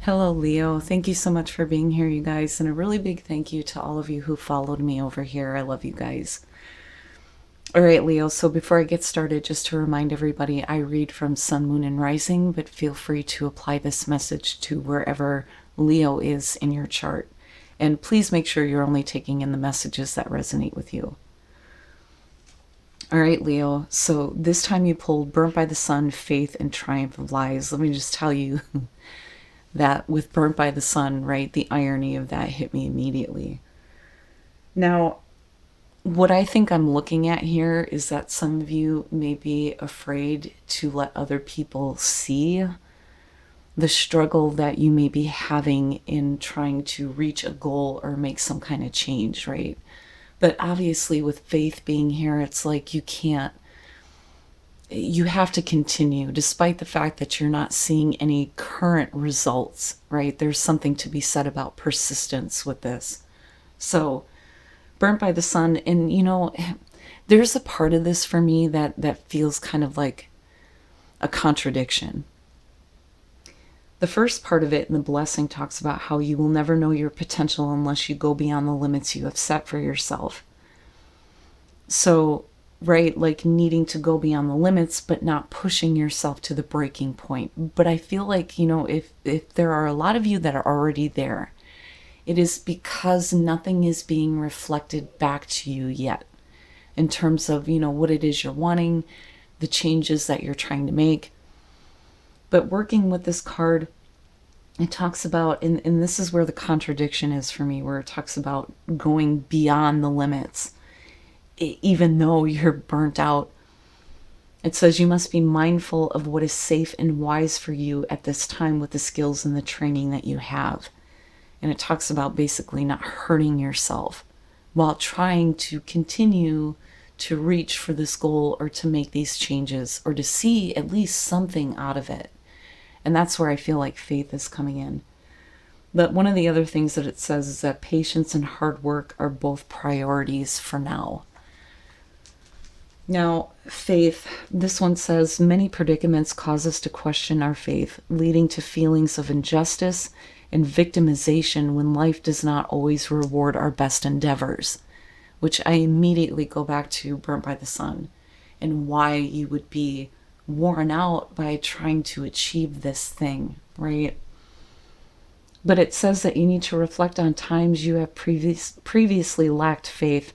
Hello, Leo. Thank you so much for being here, you guys. And a really big thank you to all of you who followed me over here. I love you guys. All right, Leo. So before I get started, just to remind everybody, I read from Sun, Moon, and Rising, but feel free to apply this message to wherever Leo is in your chart. And please make sure you're only taking in the messages that resonate with you. All right, Leo. So this time you pulled Burnt by the Sun, Faith, and Triumph of Lies. Let me just tell you that with Burnt by the Sun, right, the irony of that hit me immediately. Now, what I think I'm looking at here is that some of you may be afraid to let other people see the struggle that you may be having in trying to reach a goal or make some kind of change, right? But obviously with Faith being here, it's like you have to continue despite the fact that you're not seeing any current results, right? There's something to be said about persistence with this. So Burnt by the Sun, and there's a part of this for me that feels kind of like a contradiction. The first part of it in the blessing talks about how you will never know your potential unless you go beyond the limits you have set for yourself. So, right, like needing to go beyond the limits, but not pushing yourself to the breaking point. But I feel like, if there are a lot of you that are already there, it is because nothing is being reflected back to you yet in terms of, what it is you're wanting, the changes that you're trying to make. But working with this card, it talks about, and this is where the contradiction is for me, where it talks about going beyond the limits, even though you're burnt out. It says you must be mindful of what is safe and wise for you at this time with the skills and the training that you have. And it talks about basically not hurting yourself while trying to continue to reach for this goal or to make these changes or to see at least something out of it. And that's where I feel like Faith is coming in. But one of the other things that it says is that patience and hard work are both priorities for now. Now, Faith, this one says, many predicaments cause us to question our faith, leading to feelings of injustice and victimization when life does not always reward our best endeavors, which I immediately go back to Burnt by the Sun and why you would be worn out by trying to achieve this thing, right? But it says that you need to reflect on times you have previously lacked faith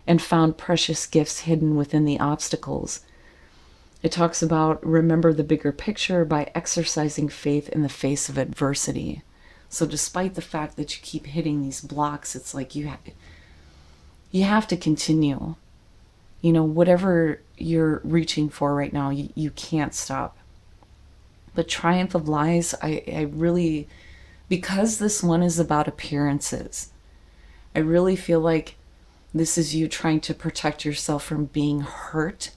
and found precious gifts hidden within the obstacles. It talks about remember the bigger picture by exercising faith in the face of adversity. So despite the fact that you keep hitting these blocks, it's like you have to continue. Whatever you're reaching for right now, you can't stop. But Triumph of Lies, I really, because this one is about appearances, I really feel like this is you trying to protect yourself from being hurt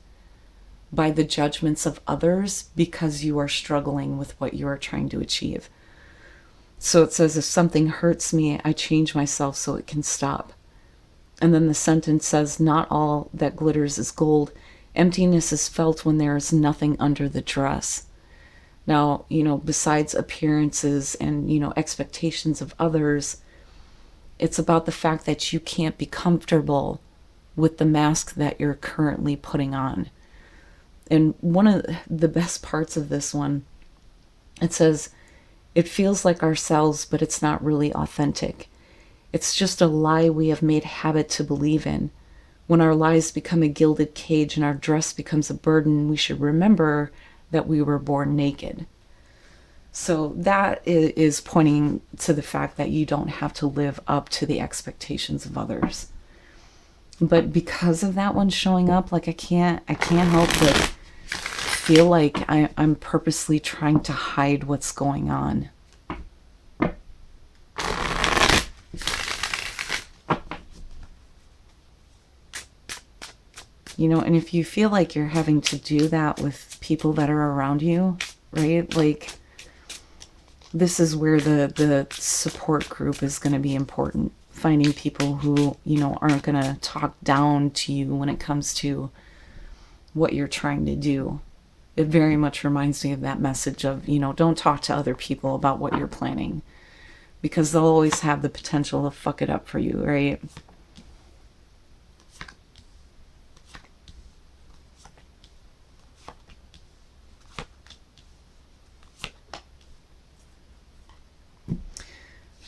by the judgments of others because you are struggling with what you are trying to achieve. So it says, if something hurts me, I change myself so it can stop. And then the sentence says, not all that glitters is gold. Emptiness is felt when there is nothing under the dress. Now, besides appearances and, expectations of others, it's about the fact that you can't be comfortable with the mask that you're currently putting on. And one of the best parts of this one, it says, it feels like ourselves, but it's not really authentic. It's just a lie we have made habit to believe in. When our lies become a gilded cage and our dress becomes a burden, we should remember that we were born naked. So that is pointing to the fact that you don't have to live up to the expectations of others. But because of that one showing up, like I can't help but feel like I'm purposely trying to hide what's going on. And if you feel like you're having to do that with people that are around you, right? Like, this is where the support group is going to be important. Finding people who, aren't going to talk down to you when it comes to what you're trying to do. It very much reminds me of that message of, don't talk to other people about what you're planning, because they'll always have the potential to fuck it up for you, right?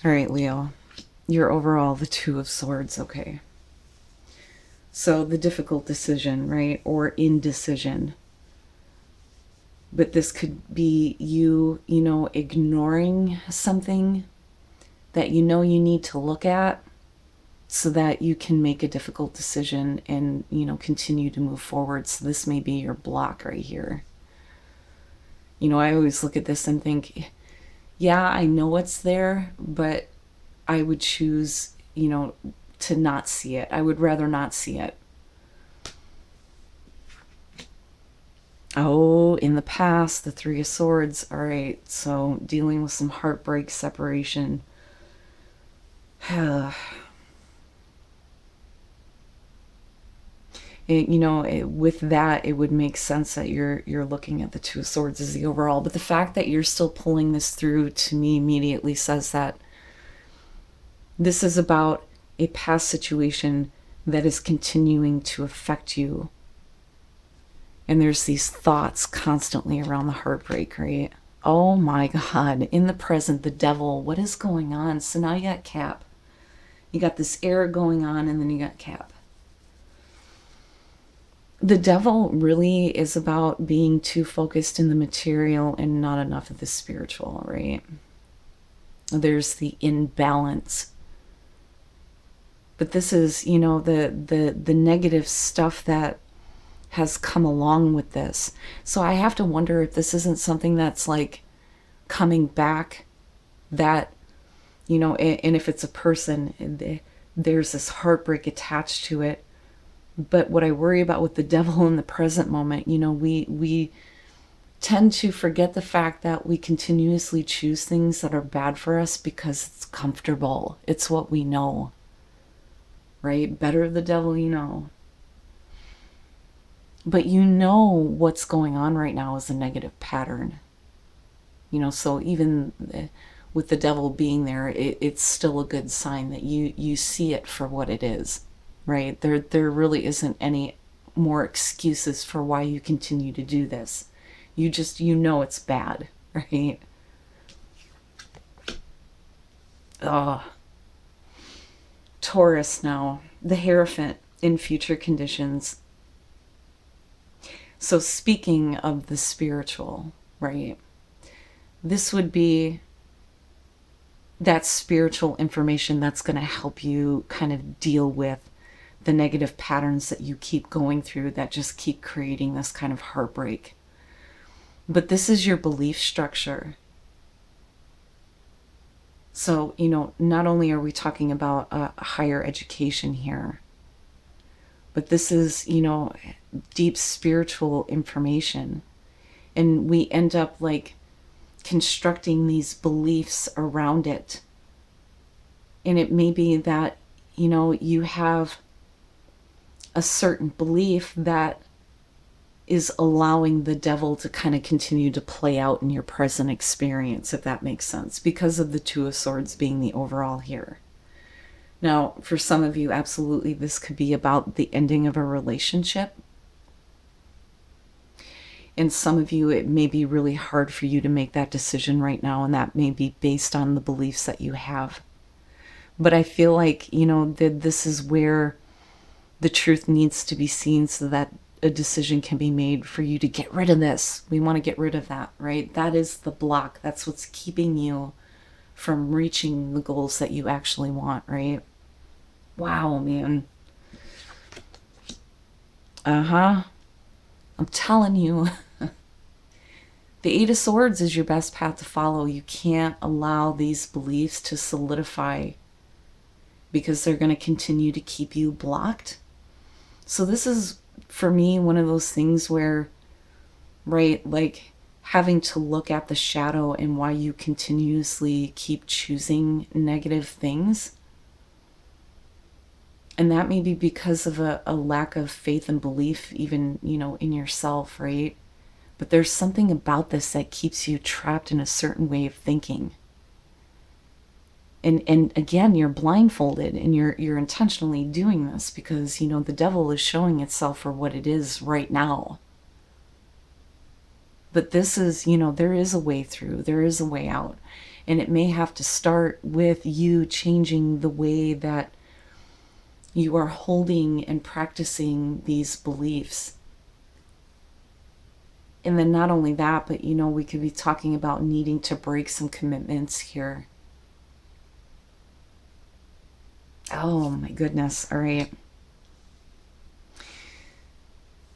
All right, Leo, you're overall the Two of Swords, okay? So the difficult decision, right? Or indecision. But this could be you, ignoring something that you need to look at so that you can make a difficult decision and, continue to move forward. So this may be your block right here. I always look at this and think, yeah, I know it's there, but I would choose, to not see it. I would rather not see it. Oh, in the past, the Three of Swords. All right, so dealing with some heartbreak, separation. With that, it would make sense that you're looking at the Two of Swords as the overall. But the fact that you're still pulling this through, to me, immediately says that this is about a past situation that is continuing to affect you. And there's these thoughts constantly around the heartbreak, right? Oh my God. In the present, the devil. What is going on? So now you got Cap. You got this air going on, and then you got Cap. The devil really is about being too focused in the material and not enough of the spiritual, right? There's the imbalance. But this is, the negative stuff that has come along with this. So I have to wonder if this isn't something that's like coming back, that, and if it's a person, there's this heartbreak attached to it. But what I worry about with the devil in the present moment, we tend to forget the fact that we continuously choose things that are bad for us because it's comfortable. It's what we know, right? Better the devil you know. But what's going on right now is a negative pattern. So even with the devil being there, it's still a good sign that you see it for what it is. Right? There really isn't any more excuses for why you continue to do this. You just, it's bad, right? Taurus now, the Hierophant in future conditions. So speaking of the spiritual, right? This would be that spiritual information that's going to help you kind of deal with the negative patterns that you keep going through that just keep creating this kind of heartbreak. But this is your belief structure. So, not only are we talking about a higher education here, but this is, deep spiritual information. And we end up like constructing these beliefs around it. And it may be that, you have a certain belief that is allowing the devil to kind of continue to play out in your present experience, if that makes sense, because of the Two of Swords being the overall here. Now, for some of you, absolutely, this could be about the ending of a relationship. And some of you, it may be really hard for you to make that decision right now, and that may be based on the beliefs that you have. But I feel like, that this is where the truth needs to be seen so that a decision can be made for you to get rid of this. We want to get rid of that, right? That is the block. That's what's keeping you from reaching the goals that you actually want, right? Wow, man. I'm telling you. The Eight of Swords is your best path to follow. You can't allow these beliefs to solidify because they're going to continue to keep you blocked. So this is, for me, one of those things where, right, like having to look at the shadow and why you continuously keep choosing negative things. And that may be because of a lack of faith and belief even, in yourself, right? But there's something about this that keeps you trapped in a certain way of thinking. And again, you're blindfolded, and you're intentionally doing this because, you know, the devil is showing itself for what it is right now. But this is, you know, there is a way through, there is a way out. And it may have to start with you changing the way that you are holding and practicing these beliefs. And then not only that, but, you know, we could be talking about needing to break some commitments here. Oh my goodness. All right.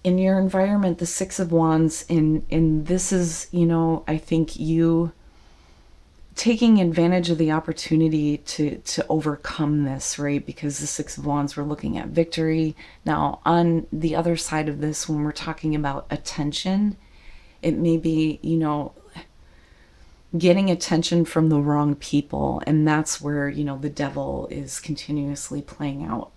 In your environment, the Six of Wands, and this is, you know, I think you taking advantage of the opportunity to overcome this, right? Because the Six of Wands, we're looking at victory. Now, on the other side of this, when we're talking about attention, it may be, you know, getting attention from the wrong people. And that's where, you know, the devil is continuously playing out.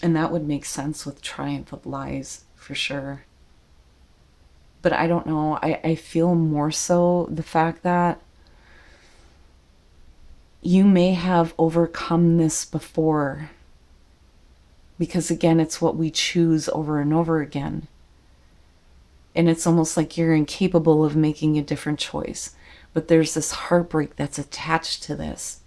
And that would make sense with Triumph of Lies, for sure. But I don't know. I feel more so the fact that you may have overcome this before. Because again, it's what we choose over and over again. And it's almost like you're incapable of making a different choice. But there's this heartbreak that's attached to this.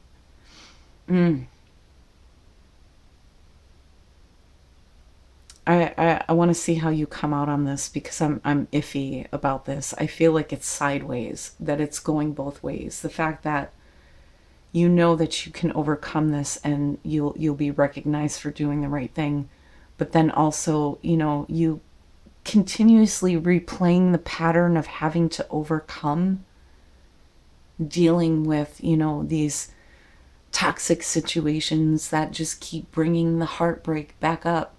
I want to see how you come out on this, because I'm iffy about this. I feel like it's sideways, that it's going both ways. The fact that you know that you can overcome this and you'll be recognized for doing the right thing, but then also, you know, you continuously replaying the pattern of having to overcome dealing with, you know, these toxic situations that just keep bringing the heartbreak back up.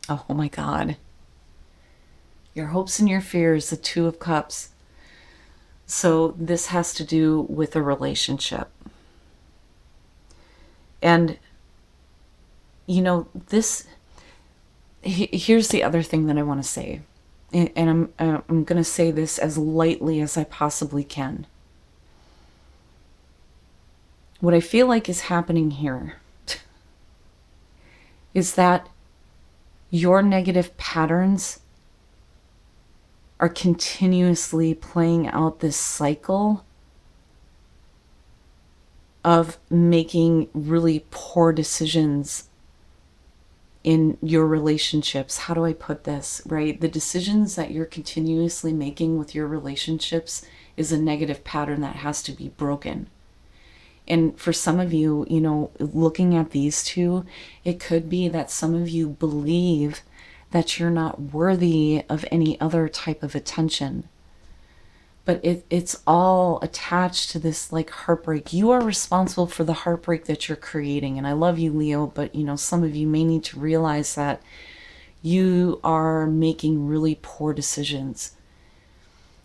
Oh my God. Your hopes and your fears, the Two of Cups. So this has to do with a relationship. And, you know, this, here's the other thing that I want to say. And I'm going to say this as lightly as I possibly can. What I feel like is happening here is that your negative patterns are continuously playing out this cycle of making really poor decisions in your relationships. How do I put this, right? The decisions that you're continuously making with your relationships is a negative pattern that has to be broken. And for some of you, you know, looking at these two, it could be that some of you believe that you're not worthy of any other type of attention. But it's all attached to this like heartbreak. You are responsible for the heartbreak that you're creating. And I love you, Leo, but, you know, some of you may need to realize that you are making really poor decisions.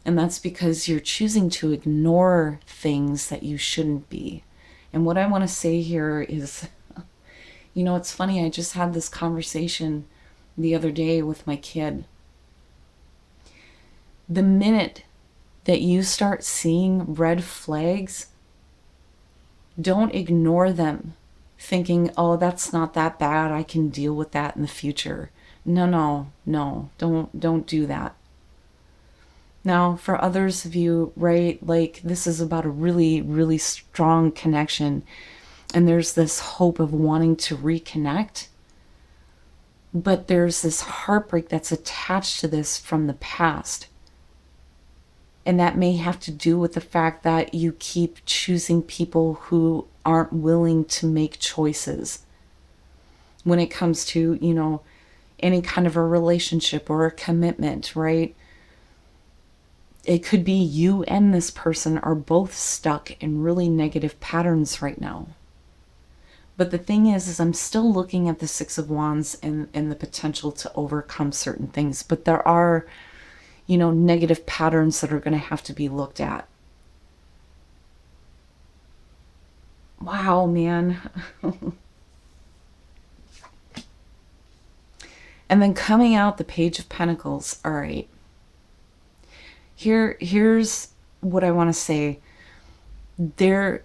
And that's because you're choosing to ignore things that you shouldn't be. And what I want to say here is, you know, it's funny, I just had this conversation the other day with my kid. The minute that you start seeing red flags, don't ignore them thinking, oh, that's not that bad, I can deal with that in the future. No, don't do that. Now, for others of you, right, like this is about a really, really strong connection, and there's this hope of wanting to reconnect, but there's this heartbreak that's attached to this from the past. And that may have to do with the fact that you keep choosing people who aren't willing to make choices when it comes to, you know, any kind of a relationship or a commitment, right? It could be you and this person are both stuck in really negative patterns right now. But the thing is I'm still looking at the Six of Wands and the potential to overcome certain things. But there are, you know, negative patterns that are going to have to be looked at. Wow, man. And then coming out the Page of Pentacles. All right. Here's what I want to say. There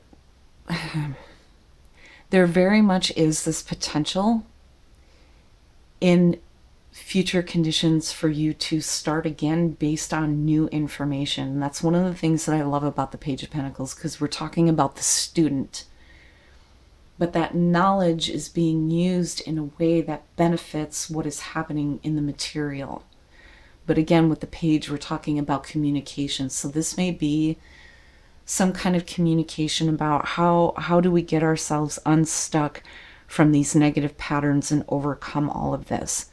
very much is this potential in future conditions for you to start again based on new information. And that's one of the things that I love about the Page of Pentacles, because we're talking about the student. But that knowledge is being used in a way that benefits what is happening in the material. But again, with the page, we're talking about communication. So this may be some kind of communication about how do we get ourselves unstuck from these negative patterns and overcome all of this,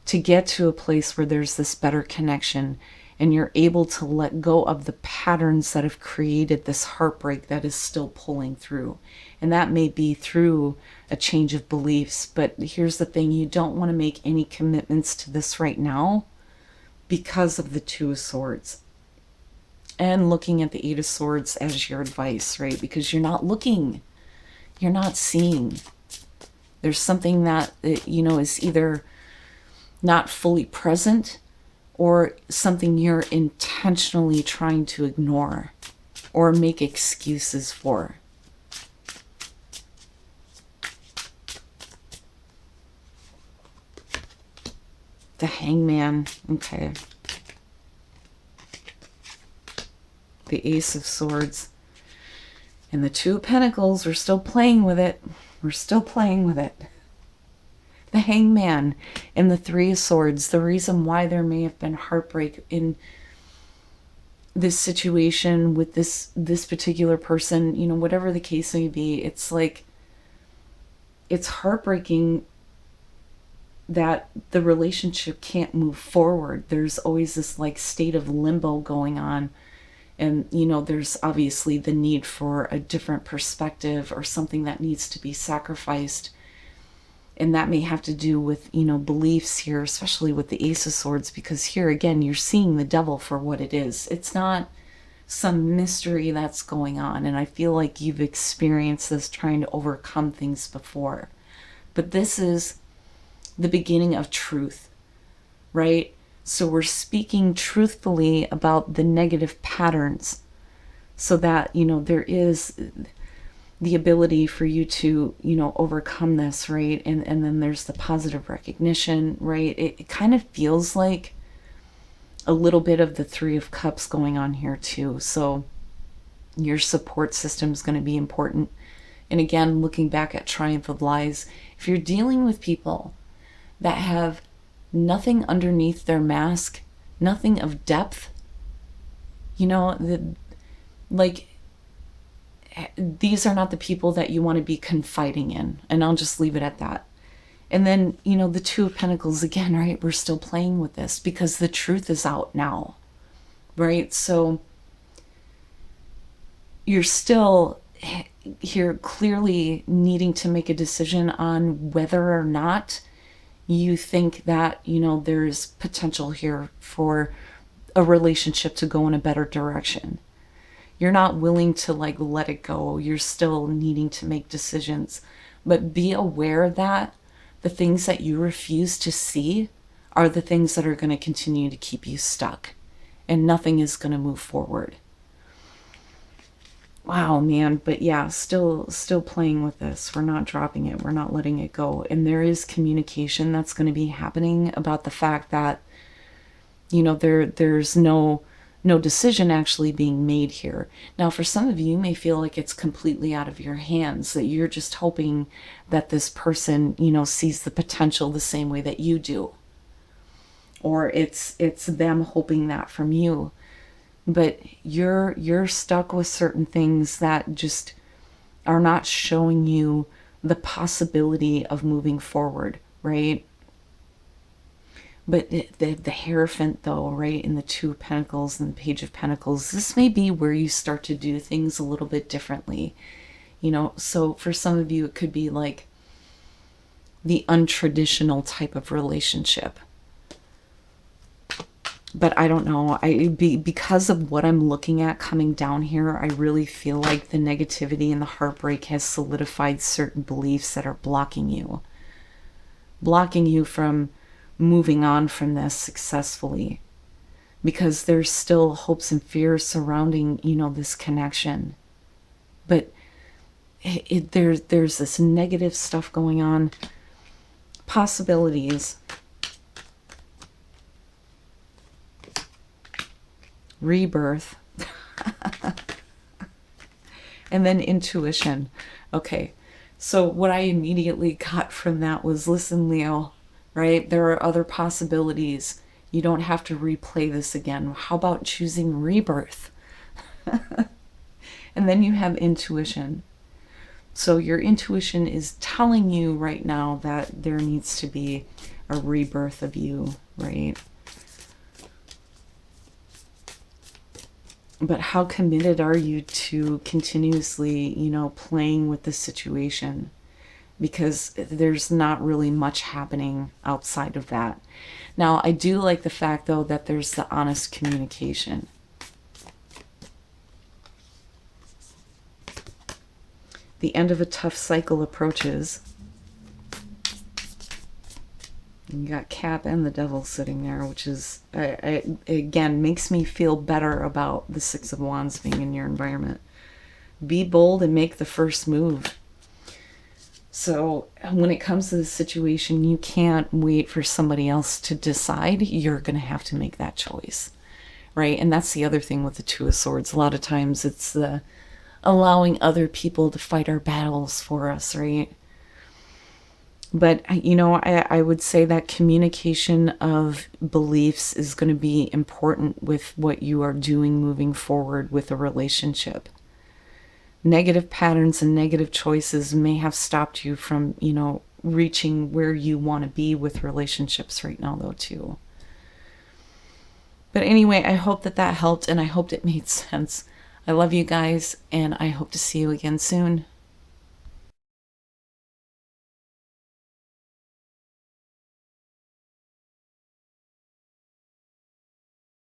to get to a place where there's this better connection and you're able to let go of the patterns that have created this heartbreak that is still pulling through. And that may be through a change of beliefs. But here's the thing, you don't want to make any commitments to this right now because of the Two of Swords. And looking at the Eight of Swords as your advice, right? Because you're not looking, you're not seeing. There's something that, you know, is either not fully present or something you're intentionally trying to ignore or make excuses for. The Hangman, okay. The Ace of Swords. And the Two of Pentacles, we're still playing with it. We're still playing with it. The Hangman and the Three of Swords. The reason why there may have been heartbreak in this situation with this particular person, you know, whatever the case may be, it's like, it's heartbreaking that the relationship can't move forward. There's always this like state of limbo going on. And, you know, there's obviously the need for a different perspective or something that needs to be sacrificed. And that may have to do with, you know, beliefs here, especially with the Ace of Swords, because here again, you're seeing the devil for what it is. It's not some mystery that's going on. And I feel like you've experienced this trying to overcome things before. But this is the beginning of truth, right? So we're speaking truthfully about the negative patterns so that, you know, there is the ability for you to, you know, overcome this, right? And then there's the positive recognition, right? It kind of feels like a little bit of the Three of Cups going on here too. So your support system is going to be important. And again, looking back at Triumph of Lies, if you're dealing with people that have nothing underneath their mask, nothing of depth, you know, like, these are not the people that you want to be confiding in. And I'll just leave it at that. And then, you know, the Two of Pentacles again, right? We're still playing with this because the truth is out now, right? So you're still here clearly needing to make a decision on whether or not you think that, you know, there's potential here for a relationship to go in a better direction. You're not willing to like let it go. You're still needing to make decisions. But be aware that the things that you refuse to see are the things that are going to continue to keep you stuck. And nothing is going to move forward. Wow, man. But yeah, still playing with this. We're not dropping it. We're not letting it go. And there is communication that's going to be happening about the fact that, you know, there's no decision actually being made here. Now, for some of you, you may feel like it's completely out of your hands, that you're just hoping that this person, you know, sees the potential the same way that you do. Or it's them hoping that from you. But you're stuck with certain things that just are not showing you the possibility of moving forward, right? But the Hierophant, though, right, in the Two of Pentacles and the Page of Pentacles, this may be where you start to do things a little bit differently. You know, so for some of you, it could be like the untraditional type of relationship. But I don't know, because of what I'm looking at coming down here, I really feel like the negativity and the heartbreak has solidified certain beliefs that are blocking you. Blocking you from moving on from this successfully, because there's still hopes and fears surrounding, this connection. But there's this negative stuff going on. Possibilities. Rebirth. And then intuition. Okay, so what I immediately got from that was, listen, Leo, right? There are other possibilities. You don't have to replay this again. How about choosing rebirth? And then you have intuition. So your intuition is telling you right now that there needs to be a rebirth of you, right? But how committed are you to continuously, playing with the situation? Because there's not really much happening outside of that. Now, I do like the fact, though, that there's the honest communication. The end of a tough cycle approaches. And you got Cap and the Devil sitting there, which is, again, makes me feel better about the Six of Wands being in your environment. Be bold and make the first move. So when it comes to the situation, you can't wait for somebody else to decide. You're going to have to make that choice, right? And that's the other thing with the Two of Swords. A lot of times it's the allowing other people to fight our battles for us, right? But, I would say that communication of beliefs is going to be important with what you are doing moving forward with a relationship. Negative patterns and negative choices may have stopped you from, reaching where you want to be with relationships right now, though, too. But anyway, I hope that helped, and I hoped it made sense. I love you guys, and I hope to see you again soon.